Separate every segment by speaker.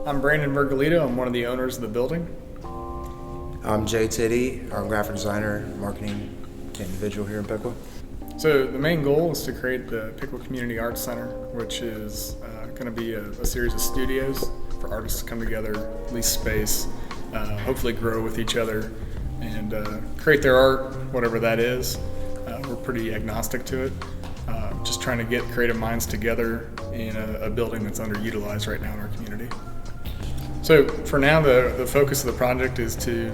Speaker 1: I'm Brandon Vergalito. I'm one of the owners of the building.
Speaker 2: I'm Jay Titty. I'm a graphic designer, marketing individual here in Piqua.
Speaker 1: So the main goal is to create the Piqua Community Arts Center, which is going to be a series of studios for artists to come together, lease space, hopefully grow with each other, and create their art, whatever that is. We're pretty agnostic to it. Just trying to get creative minds together in a building that's underutilized right now in our community. So for now, the focus of the project is to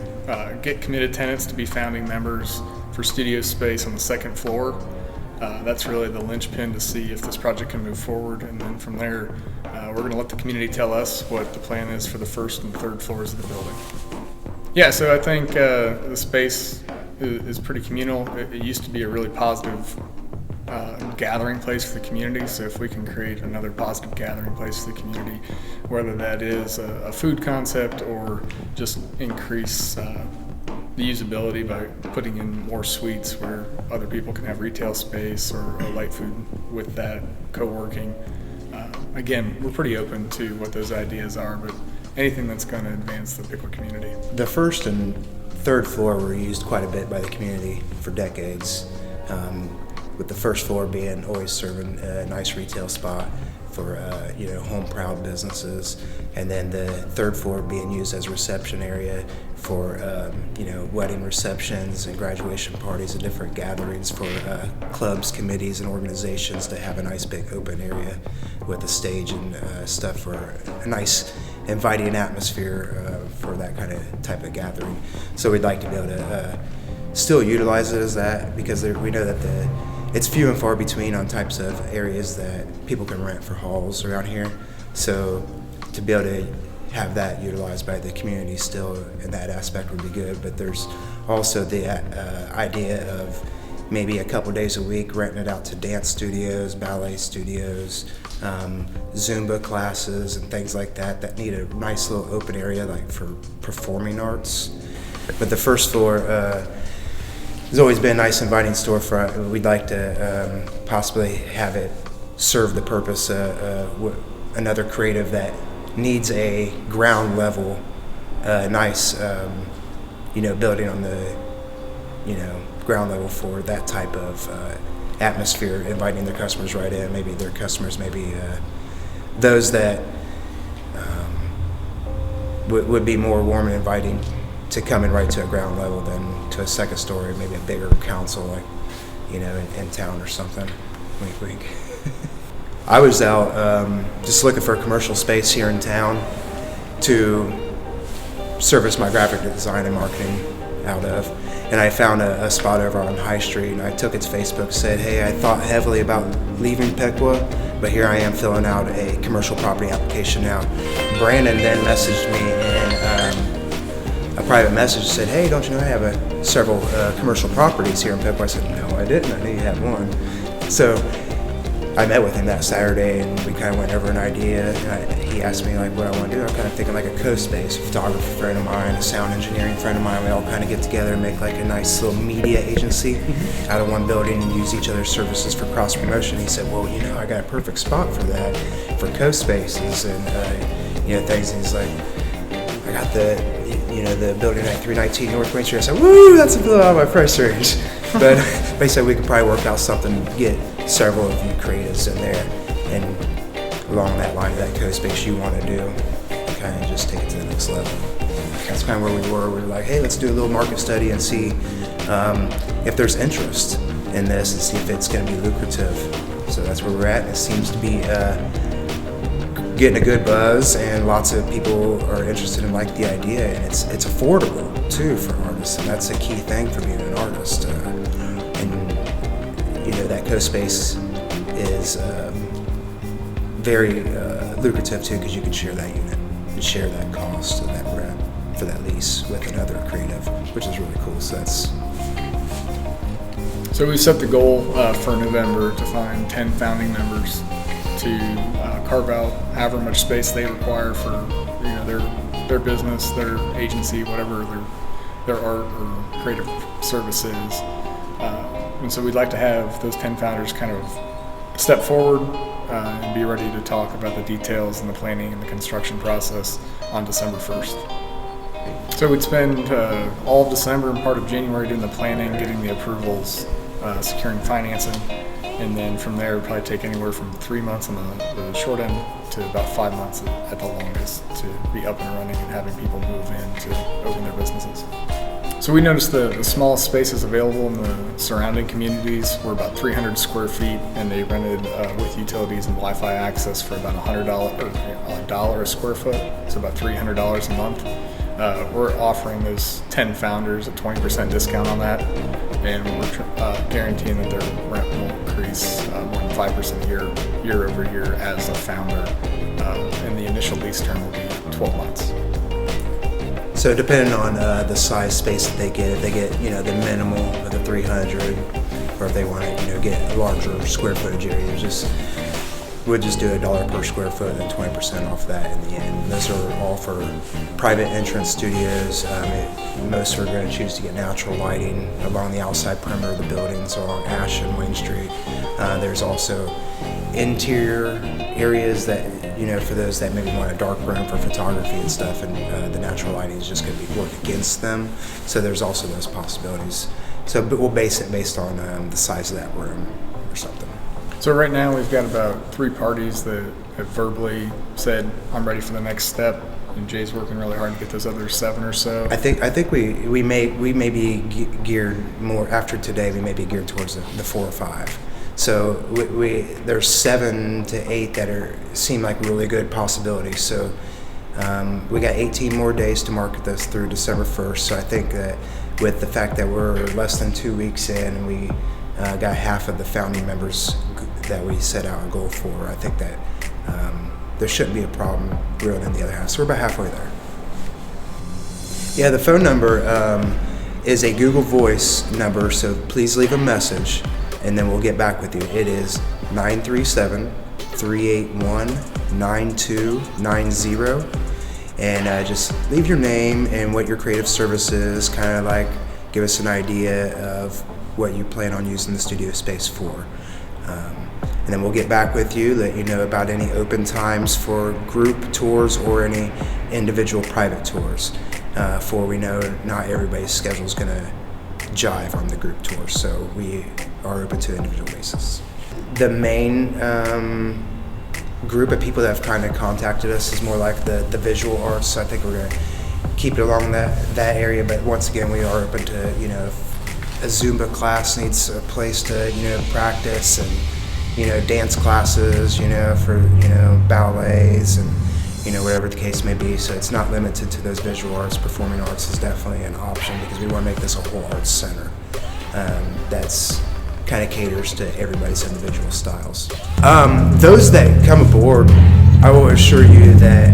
Speaker 1: get committed tenants to be founding members for studio space on the second floor. That's really the linchpin to see if this project can move forward, and then from there, we're going to let the community tell us what the plan is for the first and third floors of the building. Yeah, so I think the space is pretty communal. It used to be a really positive gathering place for the community, so if we can create another positive gathering place for the community, whether that is a food concept or just increase the usability by putting in more suites where other people can have retail space or light food with that, co-working. Again, we're pretty open to what those ideas are, but anything that's going to advance the Piqua community.
Speaker 2: The first and third floor were used quite a bit by the community for decades, with the first floor being always serving a nice retail spot for home proud businesses, and then the third floor being used as a reception area for wedding receptions and graduation parties and different gatherings for clubs, committees, and organizations to have a nice big open area with a stage and stuff for a nice inviting atmosphere for that kind of type of gathering. So we'd like to be able to still utilize it as that, because we know that it's few and far between on types of areas that people can rent for halls around here. So to be able to have that utilized by the community still in that aspect would be good. But there's also the idea of maybe a couple days a week renting it out to dance studios, ballet studios, Zumba classes and things like that need a nice little open area like for performing arts. But the first floor has always been a nice inviting storefront. We'd like to possibly have it serve the purpose of another creative that needs a ground level, nice, building on the, ground level for that type of atmosphere, inviting their customers right in. Maybe their customers, maybe those that would be more warm and inviting to come in right to a ground level than to a second story, maybe a bigger council like, in town or something. Wink, wink. I was out just looking for a commercial space here in town to service my graphic design and marketing out of. And I found a spot over on High Street, and I took its Facebook, said, hey, I thought heavily about leaving Piqua, but here I am filling out a commercial property application now. Brandon then messaged me in a private message, said, hey, don't you know I have several commercial properties here in Piqua? I said, no, I didn't. I knew you had one. So I met with him that Saturday, and we kind of went over an idea. He asked me what I want to do. I'm kind of thinking like a co-space. A photographer friend of mine, a sound engineering friend of mine, we all kind of get together and make like a nice little media agency out of one building and use each other's services for cross promotion. He said, well, I got a perfect spot for that, for co-spaces and things. And he's like, I got the building at 319 North Main Street. I said, woo, that's a little out of my price range. But he said we could probably work out something, get several of you creatives in there, and along that line of that co-space you want to do, kind of just take it to the next level. That's kind of where we were. We were like, hey, let's do a little market study and see if there's interest in this and see if it's going to be lucrative. So that's where we're at, and it seems to be getting a good buzz, and lots of people are interested in the idea, and it's affordable too for artists, and that's a key thing for being an artist. That co-space is very lucrative too, because you can share that unit and share that cost of that rent for that lease with another creative, which is really cool.
Speaker 1: So we set the goal for November to find 10 founding members to carve out however much space they require for their business, their agency, whatever their art or creative service is. And so we'd like to have those 10 founders kind of step forward and be ready to talk about the details and the planning and the construction process on December 1st. So we'd spend all of December and part of January doing the planning, getting the approvals, securing financing, and then from there it'd probably take anywhere from 3 months on the short end to about 5 months at the longest to be up and running and having people move in to open their businesses. So we noticed the smallest spaces available in the surrounding communities were about 300 square feet, and they rented with utilities and Wi-Fi access for about $100 or $1 a square foot, so about $300 a month. We're offering those 10 founders a 20% discount on that, and we're guaranteeing that their rent will increase more than 5% year over year as a founder, and the initial lease term will be 12 months.
Speaker 2: So depending on the size space that they get, if they get the minimal of the 300, or if they want to get larger square footage areas, we'll just do $1 per square foot and 20% off that in the end. Those are all for private entrance studios. Most are going to choose to get natural lighting along the outside perimeter of the buildings along Ash and Wayne Street. There's also interior areas that for those that maybe want a dark room for photography and stuff, and the natural lighting is just going to be work against them. So there's also those possibilities. But we'll base it based on the size of that room or something.
Speaker 1: So right now we've got about 3 parties that have verbally said, I'm ready for the next step, and Jay's working really hard to get those other 7 or so.
Speaker 2: I think we may be geared more after today. We may be geared towards the 4 or 5. So there's 7 to 8 that seem like really good possibilities. So we got 18 more days to market this through December 1st. So I think that with the fact that we're less than 2 weeks in, we got half of the founding members that we set out a goal for. I think that there shouldn't be a problem reeling in the other half. So we're about halfway there. Yeah, the phone number is a Google Voice number, so please leave a message, and then we'll get back with you. It is 937-381-9290, and just leave your name and what your creative service is, kind of like give us an idea of what you plan on using the studio space for. And then we'll get back with you, let you know about any open times for group tours or any individual private tours. For we know not everybody's schedule is going to jive on the group tour, so we are open to individual basis. The main group of people that have kind of contacted us is more like the visual arts, so I think we're going to keep it along that area, but once again we are open to, if a Zumba class needs a place to, practice, and dance classes, for, ballets and, whatever the case may be. So it's not limited to those visual arts. Performing arts is definitely an option because we want to make this a whole arts center that's kind of caters to everybody's individual styles. Those that come aboard, I will assure you that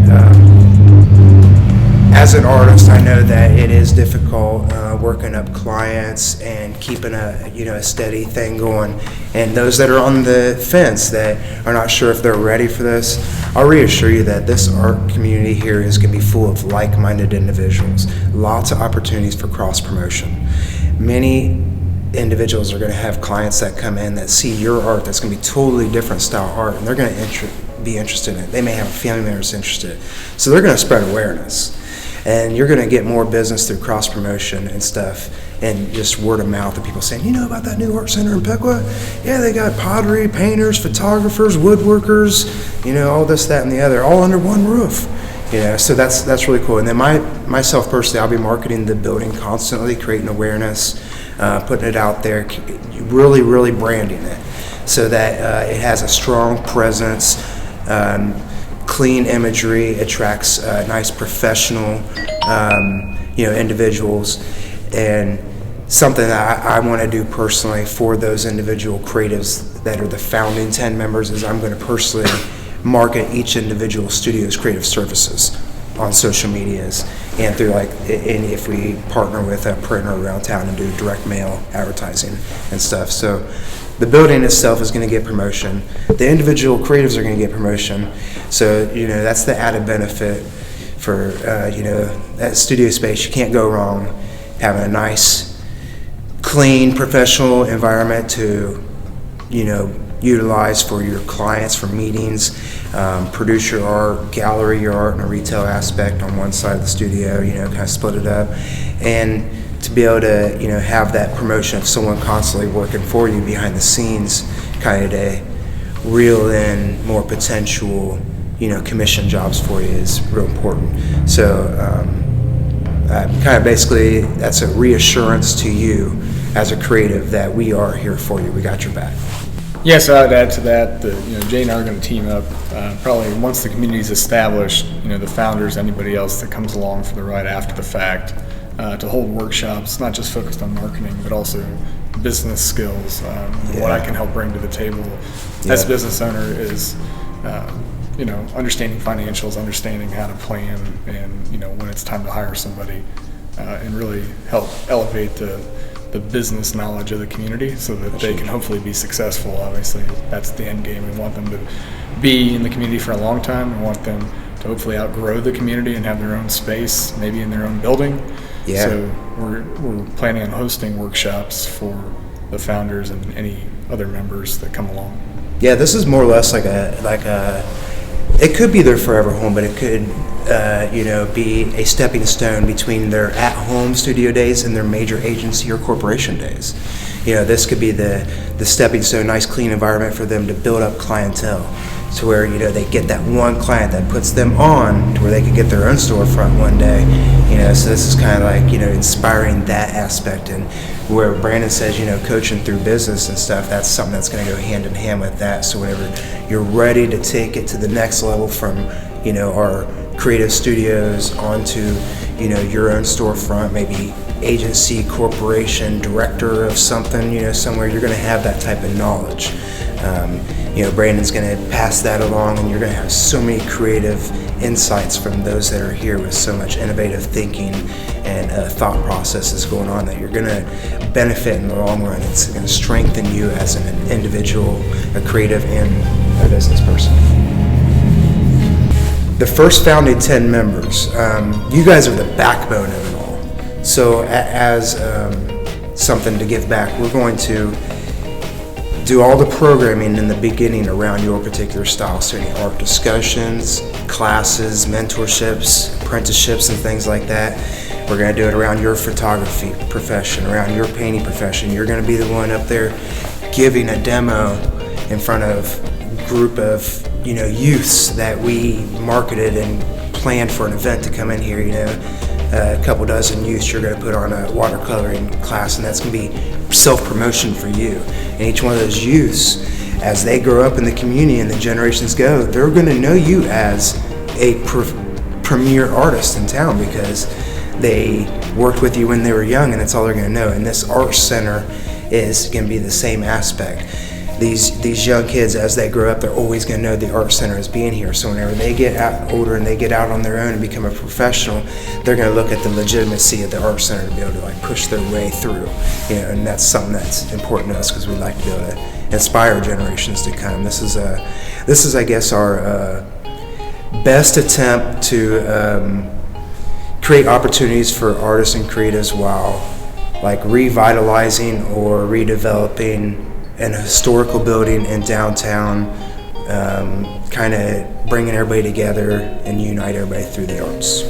Speaker 2: as an artist, I know that it is difficult working up clients and keeping a steady thing going. And those that are on the fence that are not sure if they're ready for this, I'll reassure you that this art community here is going to be full of like-minded individuals. Lots of opportunities for cross-promotion. Many individuals are going to have clients that come in that see your art that's going to be totally different style art, and they're going to be interested in it. They may have a family member that's interested. So they're going to spread awareness. And you're going to get more business through cross-promotion and stuff, and just word of mouth of people saying, about that new art center in Piqua? Yeah, they got pottery, painters, photographers, woodworkers, all this, that, and the other, all under one roof. So that's really cool. And then myself personally, I'll be marketing the building constantly, creating awareness, putting it out there, really, really branding it so that it has a strong presence, clean imagery, attracts nice professional, individuals, and something that I want to do personally for those individual creatives that are the founding 10 members is I'm going to personally market each individual studio's creative services on social medias and through and if we partner with a printer around town and do direct mail advertising and stuff. So the building itself is going to get promotion. The individual creatives are going to get promotion. So, that's the added benefit for, that studio space. You can't go wrong having a nice, clean, professional environment to, utilize for your clients for meetings, produce your art, gallery your art in a retail aspect on one side of the studio, kind of split it up, and to be able to, have that promotion of someone constantly working for you behind the scenes, kind of to reel in more potential, commission jobs for you is real important. So kind of basically that's a reassurance to you as a creative that we are here for you. We got your back.
Speaker 1: Yes, I'd add to that that Jay and I are going to team up probably once the community is established. The founders, anybody else that comes along for the ride after the fact, to hold workshops, not just focused on marketing, but also business skills. What I can help bring to the table as a business owner is, understanding financials, understanding how to plan, and when it's time to hire somebody, and really help elevate the business knowledge of the community so that they can hopefully be successful. Obviously, that's the end game. We want them to be in the community for a long time. We want them to hopefully outgrow the community and have their own space, maybe in their own building.
Speaker 2: Yeah.
Speaker 1: So we're planning on hosting workshops for the founders and any other members that come along.
Speaker 2: Yeah, this is more or less like a it could be their forever home, but it could be a stepping stone between their at-home studio days and their major agency or corporation days. This could be the stepping stone, nice clean environment for them to build up clientele to where they get that one client that puts them on to where they can get their own storefront one day. So this is kind of like inspiring that aspect, and where Brandon says coaching through business and stuff, that's something that's going to go hand in hand with that. So whenever you're ready to take it to the next level from our creative studios onto your own storefront, maybe agency, corporation, director of something, somewhere, you're going to have that type of knowledge. Brandon's going to pass that along, and you're going to have so many creative insights from those that are here with so much innovative thinking and thought processes going on that you're going to benefit in the long run. It's going to strengthen you as an individual, a creative, and a business person. The first founding 10 members, you guys are the backbone of it all. So as something to give back, we're going to do all the programming in the beginning around your particular style. So any art discussions, classes, mentorships, apprenticeships, and things like that. We're going to do it around your photography profession, around your painting profession. You're going to be the one up there giving a demo in front of a group of youths that we marketed and planned for an event to come in here. A couple dozen youths you're going to put on a watercoloring class, and that's going to be self-promotion for you. And each one of those youths, as they grow up in the community and the generations go, they're going to know you as a premier artist in town because they worked with you when they were young, and that's all they're going to know. And this art center is going to be the same aspect. These young kids, as they grow up, they're always going to know the art center as being here. So whenever they get out older and they get out on their own and become a professional, they're going to look at the legitimacy of the art center to be able to push their way through. And that's something that's important to us because we like to be able to inspire generations to come. This is I guess our best attempt to create opportunities for artists and creatives while revitalizing or redeveloping an historical building in downtown, kind of bringing everybody together and unite everybody through the arts.